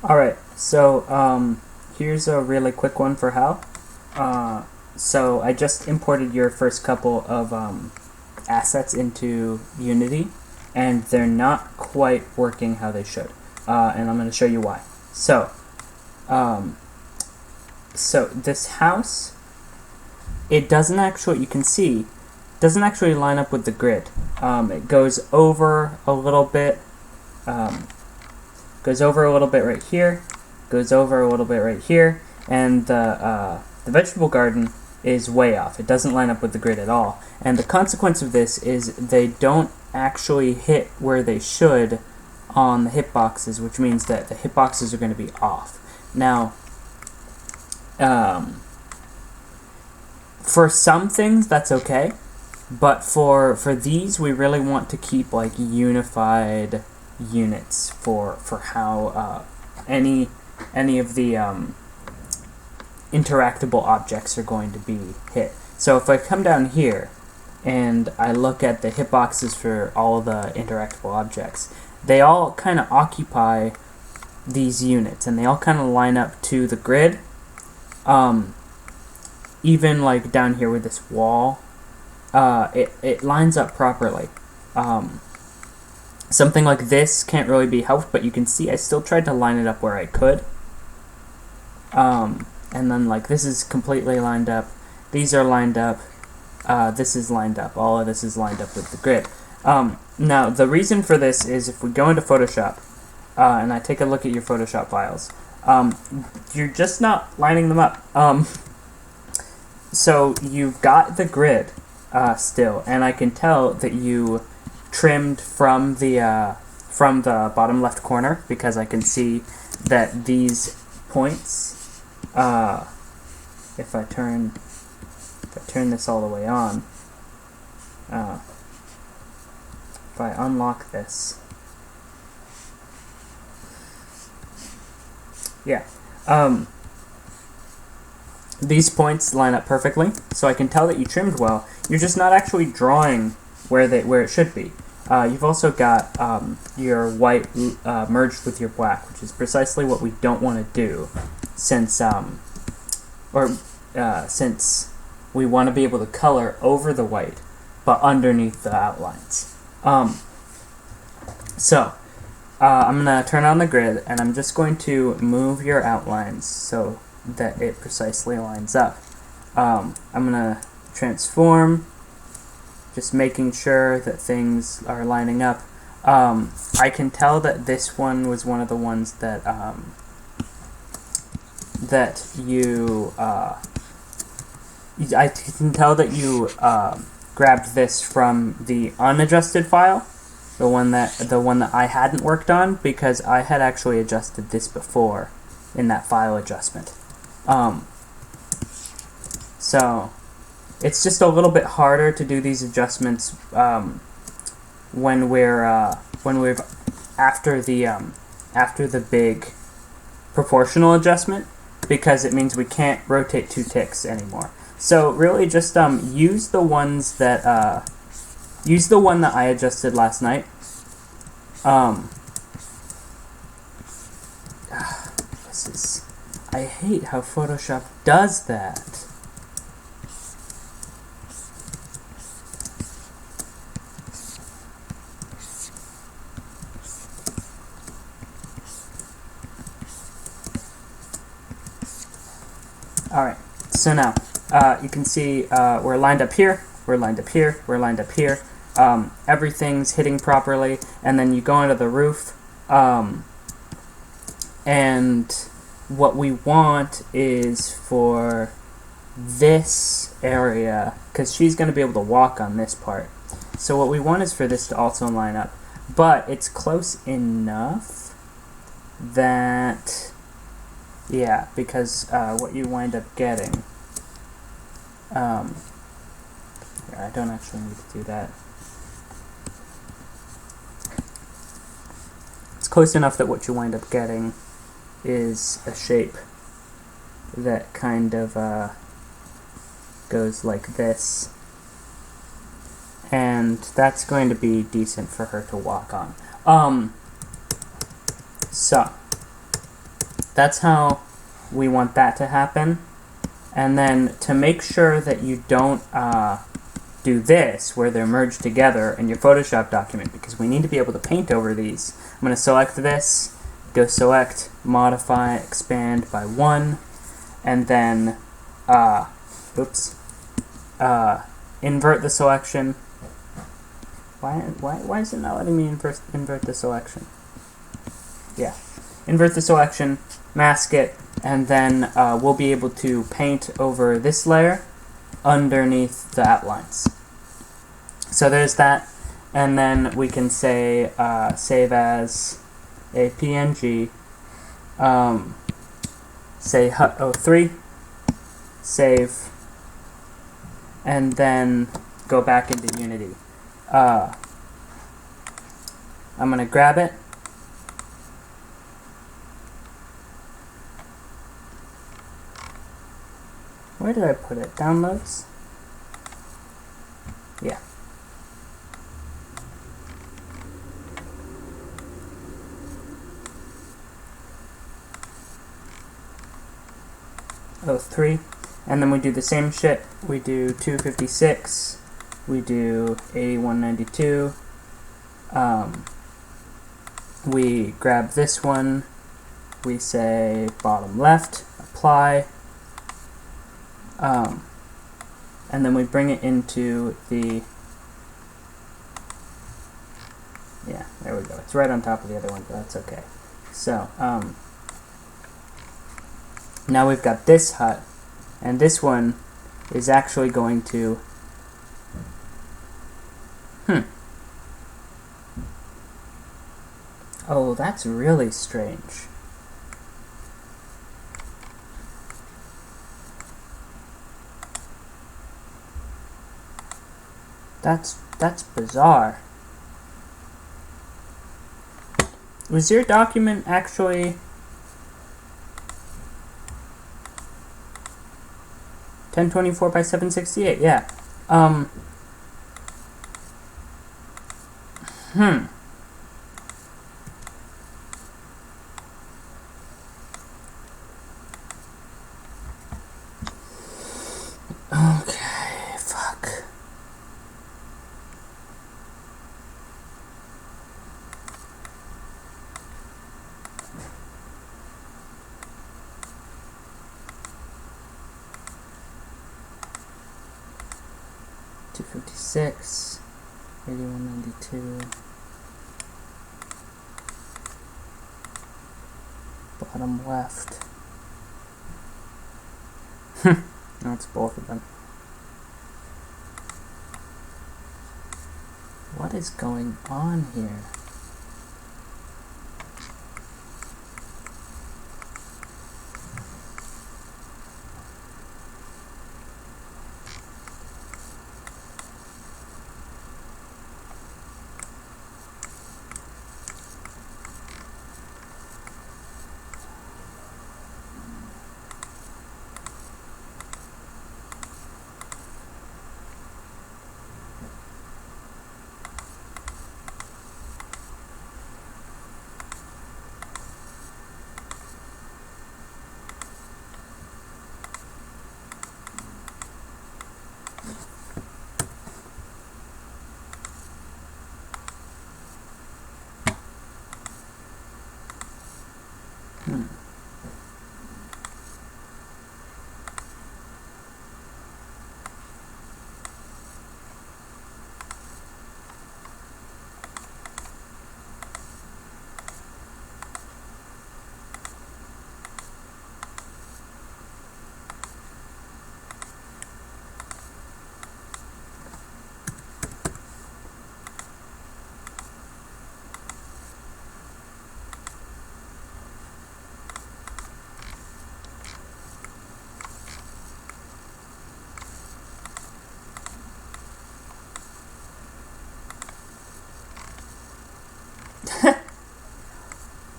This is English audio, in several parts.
Alright, so here's a really quick one for Hal. So I just imported your first couple of assets into Unity, and they're not quite working how they should. And I'm going to show you why. Um, so this house, it doesn't actually, you can see, doesn't actually line up with the grid. It goes over a little bit, goes over a little bit right here, goes over a little bit right here, and the vegetable garden is way off. It doesn't line up with the grid at all. And the consequence of this is they don't actually hit where they should on the hitboxes, which means that the hitboxes are going to be off. Now, for some things that's okay, but for these we really want to keep like unified units for how any of the interactable objects are going to be hit. So if I come down here and I look at the hitboxes for all the interactable objects, they all kind of occupy these units and they all kind of line up to the grid. Even like down here with this wall, it lines up properly. Something like this can't really be helped, but you can see I still tried to line it up where I could. And then like this is completely lined up, these are lined up, this is lined up, all of this is lined up with the grid. Now the reason for this is if we go into Photoshop and I take a look at your Photoshop files, you're just not lining them up. So you've got the grid still, and I can tell that you trimmed from the bottom left corner because I can see that these points, if I turn this all the way on, if I unlock this, yeah, these points line up perfectly, so I can tell that you trimmed well. You're just not actually drawing where it should be. You've also got your white merged with your black, which is precisely what we don't want to do, since since we want to be able to color over the white, but underneath the outlines. So I'm going to turn on the grid, and I'm just going to move your outlines so that it precisely lines up. I'm going to transform, just making sure that things are lining up. I can tell that this one was one of the ones that you I can tell that you grabbed this from the unadjusted file, the one that I hadn't worked on, because I had actually adjusted this before in that file adjustment. So it's just a little bit harder to do these adjustments when we're after the big proportional adjustment, because it means we can't rotate 2 ticks anymore. So really just use the ones that use the one that I adjusted last night. I hate how Photoshop does that. Alright, so now you can see we're lined up here, we're lined up here, we're lined up here. Everything's hitting properly, and then you go into the roof, and what we want is for this area, because she's going to be able to walk on this part, so what we want is for this to also line up, but it's close enough that, yeah, because what you wind up getting, I don't actually need to do that. It's close enough that what you wind up getting is a shape that kind of goes like this, and that's going to be decent for her to walk on. So That's how we want that to happen. And then to make sure that you don't do this, where they're merged together in your Photoshop document, because we need to be able to paint over these, I'm going to select this, go select, modify, expand by 1, and then, invert the selection. Why is it not letting me invert the selection? Yeah. Invert the selection, mask it, and then we'll be able to paint over this layer underneath the outlines. So there's that, and then we can say save as a PNG, say HUT03, save, and then go back into Unity. I'm going to grab it. Where did I put it? Downloads? Yeah. Oh, 3. And then we do the same shit. We do 256. We do 8192. We grab this one. We say bottom left, apply. And then we bring it into the, yeah, there we go. It's right on top of the other one, but that's okay. So, now we've got this hut, and this one is actually going to, oh, that's really strange. That's bizarre. Was your document actually 1024 by 768? Yeah. Okay, fuck. $256, 8192, bottom left. That's both of them. What is going on here?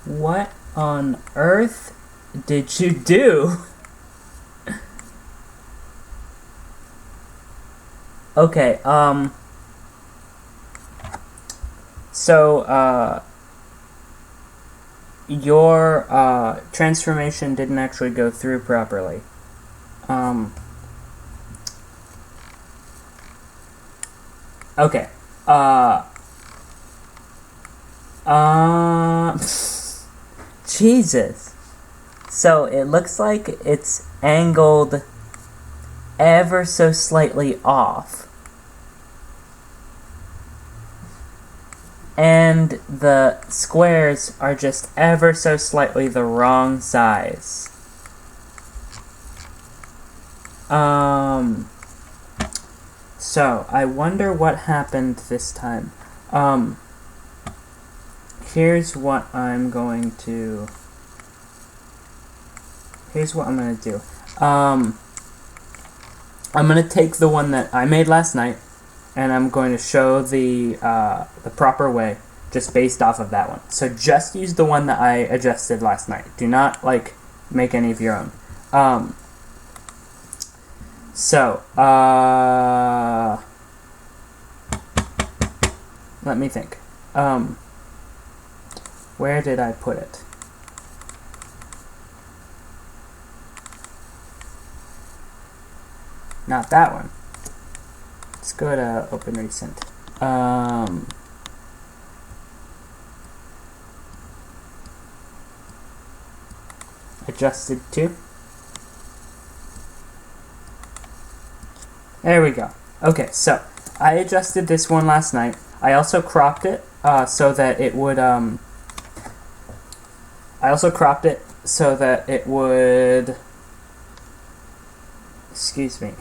What on earth did you do? Okay, so, your transformation didn't actually go through properly. Okay. Jesus. So it looks like it's angled ever so slightly off. And the squares are just ever so slightly the wrong size. So I wonder what happened this time. Here's what I'm going to do. I'm going to take the one that I made last night, and I'm going to show the proper way just based off of that one. So just use the one that I adjusted last night. Do not make any of your own. Let me think. Where did I put it? Not that one. Let's go to Open Recent. Adjusted to. There we go. Okay, so I adjusted this one last night. I also cropped it so that it would. Excuse me.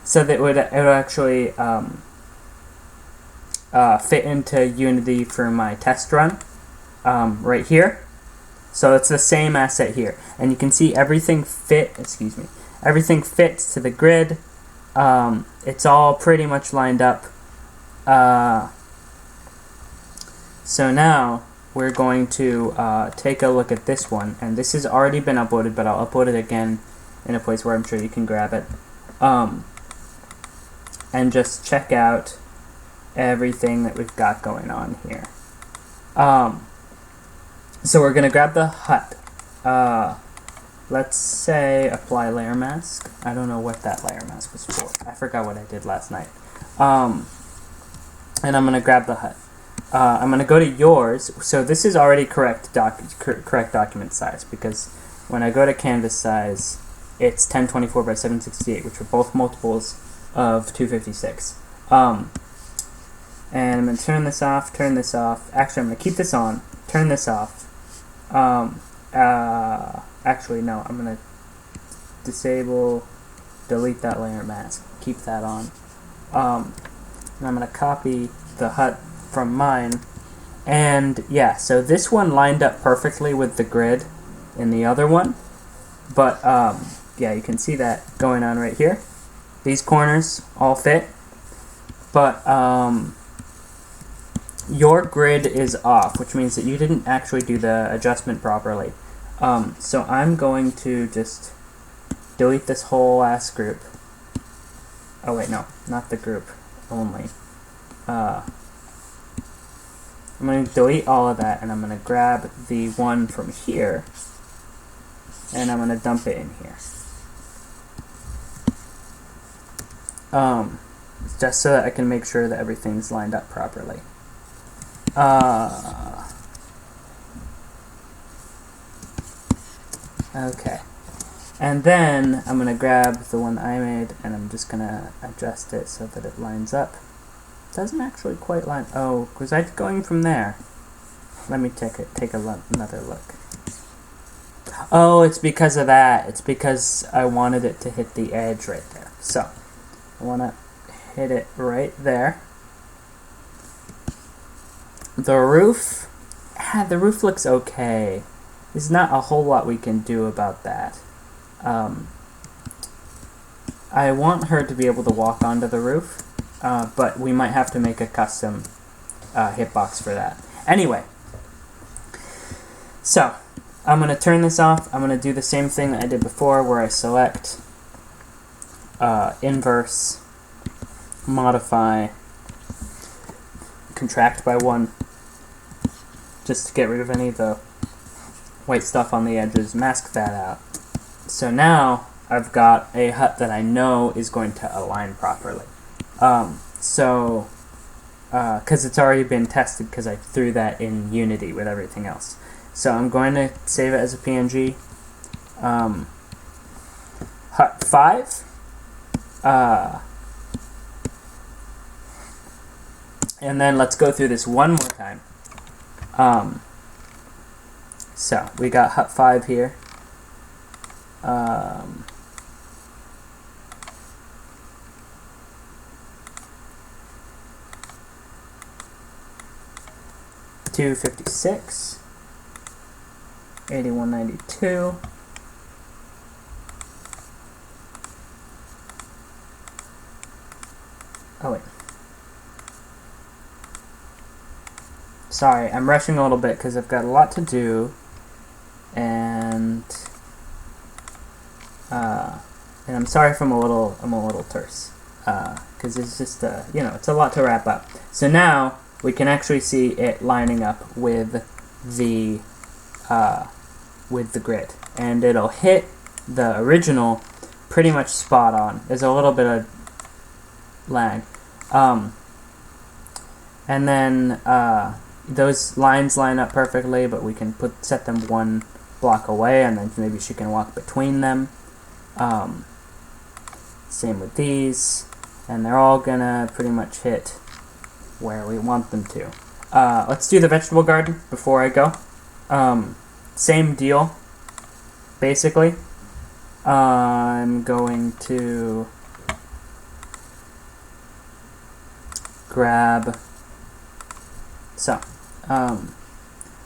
So that it would actually fit into Unity for my test run right here. So it's the same asset here, and you can see everything everything fits to the grid. It's all pretty much lined up. So now we're going to take a look at this one, and this has already been uploaded, but I'll upload it again in a place where I'm sure you can grab it. And just check out everything that we've got going on here. So we're going to grab the HUT. Let's say apply layer mask. I don't know what that layer mask was for. I forgot what I did last night. And I'm going to grab the HUT. I'm going to go to yours. So this is already correct document size, because when I go to canvas size, it's 1024 by 768, which are both multiples of 256. And I'm going to turn this off, turn this off. Actually, I'm going to keep this on, turn this off. Actually, no, I'm going to disable, delete that layer mask, keep that on. And I'm going to copy the HUT from mine. And yeah, so this one lined up perfectly with the grid in the other one. But yeah, you can see that going on right here. These corners all fit. But your grid is off, which means that you didn't actually do the adjustment properly. So I'm going to just delete this whole ass group. Oh wait, no, not the group only. I'm going to delete all of that, and I'm going to grab the one from here, and I'm going to dump it in here. Just so that I can make sure that everything's lined up properly. Okay. And then I'm going to grab the one I made, and I'm just going to adjust it so that it lines up. It doesn't actually quite line. Oh, was I going from there? Let me take another look. Oh, it's because of that. It's because I wanted it to hit the edge right there. So I want to hit it right there. The roof looks okay. There's not a whole lot we can do about that. I want her to be able to walk onto the roof, but we might have to make a custom hitbox for that. Anyway, so I'm going to turn this off. I'm going to do the same thing that I did before, where I select inverse, modify, contract by 1, just to get rid of any of the white stuff on the edges, mask that out. So now I've got a hut that I know is going to align properly. Because it's already been tested because I threw that in Unity with everything else. So I'm going to save it as a PNG. Hut 5. And then let's go through this one more time. So we got hut 5 here. 256, 8192. Oh wait. Sorry, I'm rushing a little bit because I've got a lot to do, and I'm sorry if I'm a little terse, because it's just it's a lot to wrap up. So now we can actually see it lining up with the grid, and it'll hit the original pretty much spot on. There's a little bit of lag, and then those lines line up perfectly, but we can set them one block away, and then maybe she can walk between them. Same with these, and they're all gonna pretty much hit where we want them to. Let's do the vegetable garden before I go. Same deal, basically. I'm going to grab, so I'm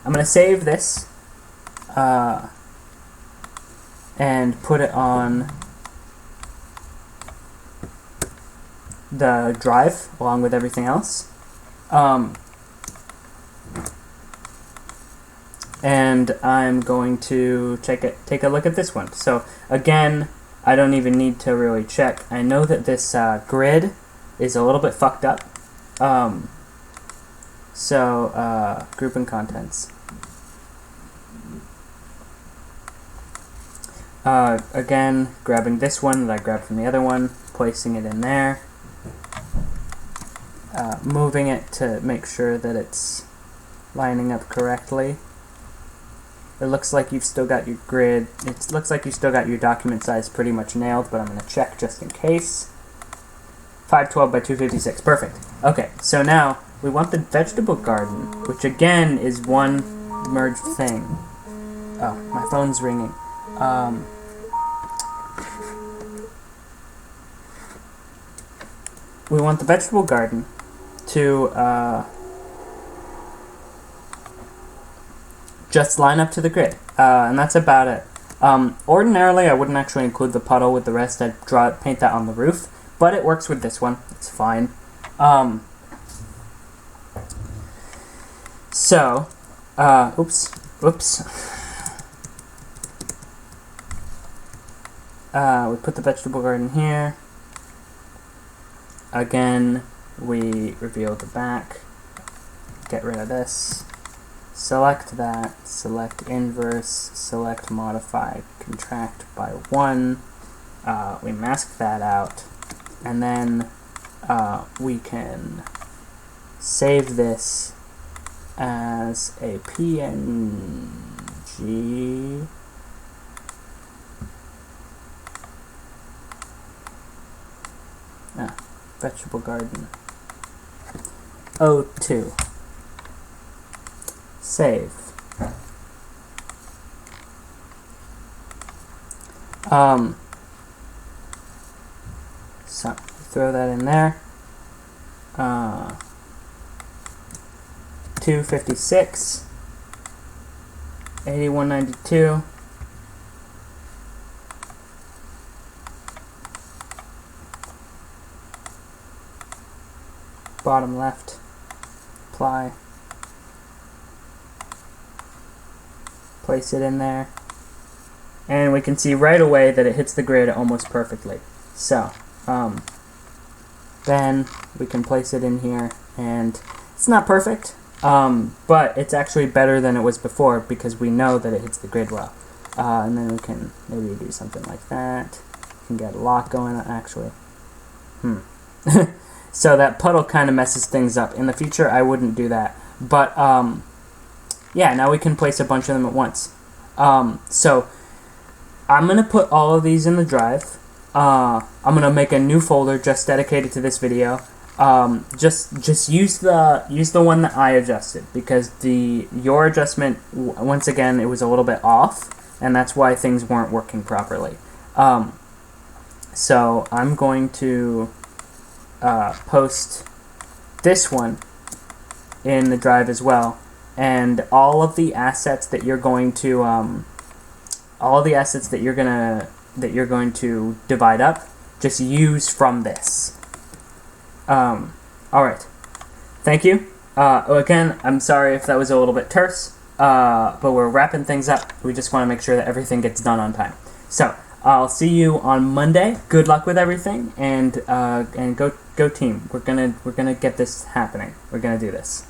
going to save this and put it on the drive along with everything else. And I'm going to take a look at this one. So again, I don't even need to really check. I know that this grid is a little bit fucked up. Group and contents. Again, grabbing this one that I grabbed from the other one, placing it in there. Moving it to make sure that it's lining up correctly. It looks like you've still got your grid. It looks like you've still got your document size pretty much nailed, but I'm going to check just in case. 512 by 256. Perfect. Okay, so now we want the vegetable garden, which again is one merged thing. Oh, my phone's ringing. We want the vegetable garden to just line up to the grid, and that's about it. Ordinarily, I wouldn't actually include the puddle with the rest. I'd paint that on the roof, but it works with this one. It's fine. Oops. We put the vegetable garden here. Again, we reveal the back. Get rid of this. Select that, select inverse, select modify, contract by 1. We mask that out, and then we can save this as a PNG. Vegetable garden. O2. Save. So throw that in there. 256, 8192. Bottom left. Apply. Place it in there, and we can see right away that it hits the grid almost perfectly. So then we can place it in here, and it's not perfect, But it's actually better than it was before because we know that it hits the grid well. And then we can maybe do something like that. We can get a lot going on, actually. So that puddle kind of messes things up. In the future, I wouldn't do that. But, yeah, now we can place a bunch of them at once. So I'm going to put all of these in the drive. I'm going to make a new folder just dedicated to this video. Just use the one that I adjusted, because your adjustment, once again, it was a little bit off, and that's why things weren't working properly. So I'm going to post this one in the drive as well, and all of the assets that you're going to divide up, just use from this. Alright. Thank you. Again, I'm sorry if that was a little bit terse, but we're wrapping things up. We just want to make sure that everything gets done on time. So, I'll see you on Monday. Good luck with everything, and go team. We're gonna get this happening. We're gonna do this.